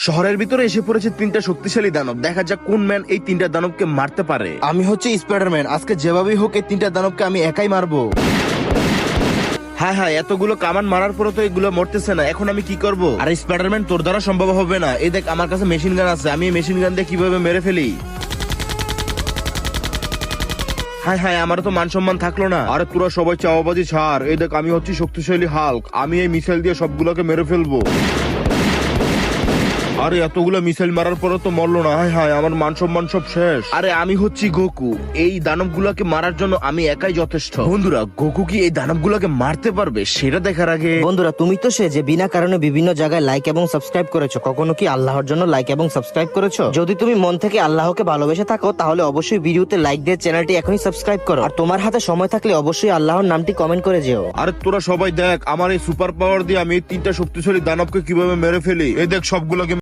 শহরের ভিতরে এসে পড়েছে তিনটা শক্তিশালী দানব। দেখা যাক কোন ম্যান এই তিনটা দানবকে মারতে পারে। আমি হচ্ছে স্পাইডারম্যান। আজকে যেভাবেই হোক এই তিনটা দানবকে আমি একাই মারবো। হ্যাঁ হ্যাঁ, এতগুলো কামান মারার পরে তো এগুলো মরতেছে না। এখন আমি কি করব? আরে স্পাইডারম্যান, তোর দ্বারা সম্ভব হবে না। এই দেখ, আমার কাছে মেশিন গান আছে। আমি এই মেশিন গান দিয়ে কিভাবে মেরে ফেলি। হ্যাঁ হ্যাঁ, আমার তো মান সম্মান থাকলো না। আরে তোরা সবাই চাওয়াবাজি ছাড়। এই দেখ, আমি হচ্ছি শক্তিশালী হাল্ক। আমি এই মিসাইল দিয়ে সবগুলোকে মেরে ফেলবো। আরে এতগুলো মিসাইল মারার পরে তো মরলো না। হায় হায়, আমার মান সম্মান সব শেষ। আরে আমি হচ্ছি গোকু। এই দানবগুলোকে মারার জন্য আমি একাই যথেষ্ট। বন্ধুরা, গোকু কি এই দানবগুলোকে মারতে পারবে সেটা দেখার আগে বন্ধুরা, তুমি তো সে যে বিনা কারণে বিভিন্ন জায়গায় লাইক এবং সাবস্ক্রাইব করেছো। কখনো কি আল্লাহর জন্য লাইক এবং সাবস্ক্রাইব করেছো? যদি তুমি মন থেকে আল্লাহকে ভালোবেসে থাকো তাহলে অবশ্যই ভিডিওতে লাইক দিয়ে চ্যানেলটি এখনই সাবস্ক্রাইব করো। আর তোমার হাতে সময় থাকলে অবশ্যই আল্লাহর নামটি কমেন্ট করে যেও। আরে তোরা সবাই দেখ, আমার এই সুপার পাওয়ার দিয়ে আমি এই তিনটা শক্তিশালী দানবকে কিভাবে মেরে ফেলি। এই দেখ, সবগুলোকে